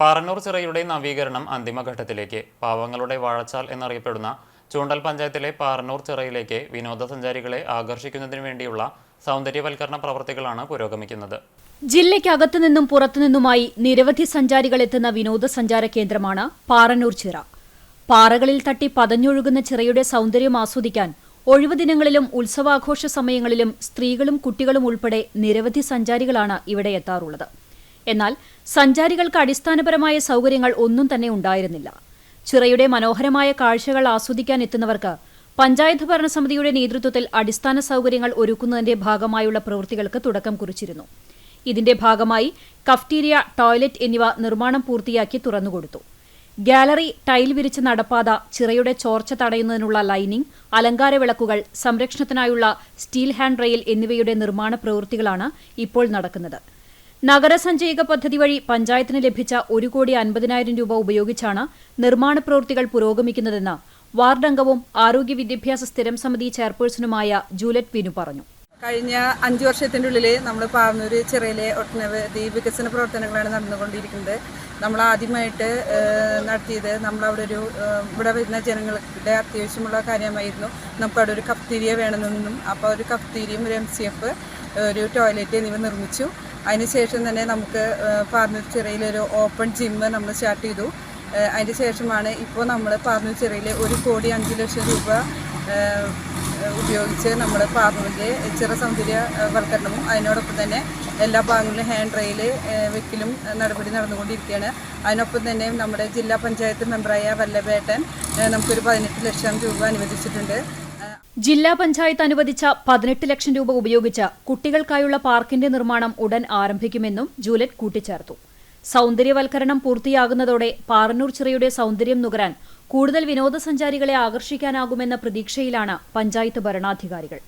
പാറന്നൂർ ചിറയുടെ നവീകരണം അന്തിമഘട്ടത്തിലേക്ക്. പാവങ്ങളുടെ വാഴച്ചാൽ എന്നറിയപ്പെടുന്ന ചൂണ്ടൽ പഞ്ചായത്തിലെ പാറന്നൂർ ചിറയിലേക്ക് വിനോദസഞ്ചാരികളെ ആകർഷിക്കുന്നതിനു വേണ്ടിയുള്ള സൗന്ദര്യവൽക്കരണ പ്രവൃത്തികളാണ് പുരോഗമിക്കുന്നത്. ജില്ലയ്ക്കകത്തുനിന്നും പുറത്തുനിന്നുമായി നിരവധി സഞ്ചാരികൾ എത്തുന്ന വിനോദസഞ്ചാര കേന്ദ്രമാണ് പാറന്നൂർ ചിറ. പാറകളിൽ തട്ടി പതഞ്ഞൊഴുകുന്ന ചിറയുടെ സൗന്ദര്യം ആസ്വദിക്കാൻ ഒഴിവു ദിനങ്ങളിലും ഉത്സവാഘോഷ സമയങ്ങളിലും സ്ത്രീകളും കുട്ടികളും ഉൾപ്പെടെ നിരവധി സഞ്ചാരികളാണ് ഇവിടെ എത്താറുള്ളത്. എന്നാൽ സഞ്ചാരികൾക്ക് അടിസ്ഥാനപരമായ സൗകര്യങ്ങൾ ഒന്നും തന്നെ ഉണ്ടായിരുന്നില്ല. ചിറയുടെ മനോഹരമായ കാഴ്ചകൾ ആസ്വദിക്കാൻ എത്തുന്നവർക്ക് പഞ്ചായത്ത് ഭരണസമിതിയുടെ നേതൃത്വത്തിൽ അടിസ്ഥാന സൗകര്യങ്ങൾ ഒരുക്കുന്നതിന്റെ ഭാഗമായുള്ള പ്രവൃത്തികൾക്ക് തുടക്കം കുറിച്ചിരുന്നു. ഇതിന്റെ ഭാഗമായി കഫ്റ്റീരിയ, ടോയ്ലറ്റ് എന്നിവ നിർമ്മാണം പൂർത്തിയാക്കി തുറന്നുകൊടുത്തു. ഗാലറി, ടൈൽ വിരിച്ച നടപ്പാത, ചിറയുടെ ചോർച്ച തടയുന്നതിനുള്ള ലൈനിംഗ്, അലങ്കാര വിളക്കുകൾ, സംരക്ഷണത്തിനായുള്ള സ്റ്റീൽ ഹാൻഡ് റെയിൽ എന്നിവയുടെ നിർമ്മാണ പ്രവൃത്തികളാണ് ഇപ്പോൾ നടക്കുന്നത്. നഗരസഞ്ചയിക പദ്ധതി വഴി പഞ്ചായത്തിന് ലഭിച്ച 1,50,00,000 രൂപ ഉപയോഗിച്ചാണ് നിർമ്മാണ പ്രവൃത്തികൾ പുരോഗമിക്കുന്നതെന്ന് വാർഡംഗവും ആരോഗ്യ വിദ്യാഭ്യാസ സ്ഥിരം സമിതി ചെയർപേഴ്സണുമായ ജൂലറ്റ് വിനു പറഞ്ഞു. കഴിഞ്ഞ 5 വർഷത്തിൻ്റെ ഉള്ളിൽ നമ്മൾ പാറന്നൂർ ചിറയിലെ ഒട്ടനവധി വികസന പ്രവർത്തനങ്ങളാണ് നടന്നുകൊണ്ടിരിക്കുന്നത്. നമ്മൾ ആദ്യമായിട്ട് നടത്തിയത് നമ്മളവിടെ ഇവിടെ വരുന്ന ജനങ്ങളുടെ അത്യാവശ്യമുള്ള കാര്യമായിരുന്നു. നമുക്കവിടെ ഒരു കഫ്റ്റീരിയ വേണമെന്നും, അപ്പോൾ ഒരു കഫ്റ്റീരിയയും ഒരു MCF, ഒരു ടോയ്ലറ്റ് എന്നിവ നിർമ്മിച്ചു. അതിനുശേഷം തന്നെ നമുക്ക് പാറന്നൂർ ചിറയിലൊരു ഓപ്പൺ ജിമ്മ് നമ്മൾ സ്റ്റാർട്ട് ചെയ്തു. അതിന് ശേഷമാണ് ഇപ്പോൾ നമ്മൾ പാറന്നൂർ ചിറയിൽ 1,05,00,000 രൂപ ഉപയോഗിച്ച് നമ്മൾ പാറന്നൂരിലെ ചിറ സൗന്ദര്യവൽക്കരണവും അതിനോടൊപ്പം തന്നെ എല്ലാ ഭാഗങ്ങളിലും ഹാൻഡ് റെയിൽ വെക്കലും നടപടി നടന്നുകൊണ്ടിരിക്കുകയാണ്. അതിനൊപ്പം തന്നെ നമ്മുടെ ജില്ലാ പഞ്ചായത്ത് മെമ്പറായ വല്ലഭേട്ടൻ നമുക്കൊരു 18 ലക്ഷം രൂപ അനുവദിച്ചിട്ടുണ്ട്. ജില്ലാ പഞ്ചായത്ത് അനുവദിച്ച 18 ലക്ഷം രൂപ ഉപയോഗിച്ച് കുട്ടികൾക്കായുള്ള പാർക്കിന്റെ നിർമ്മാണം ഉടൻ ആരംഭിക്കുമെന്നും ജൂലറ്റ് കൂട്ടിച്ചേർത്തു. സൗന്ദര്യവൽക്കരണം പൂർത്തിയാകുന്നതോടെ പാറന്നൂർ ചിറയുടെ സൗന്ദര്യം നുകരാൻ കൂടുതൽ വിനോദസഞ്ചാരികളെ ആകർഷിക്കാനാകുമെന്ന പ്രതീക്ഷയിലാണ് പഞ്ചായത്ത് ഭരണാധികാരികൾ.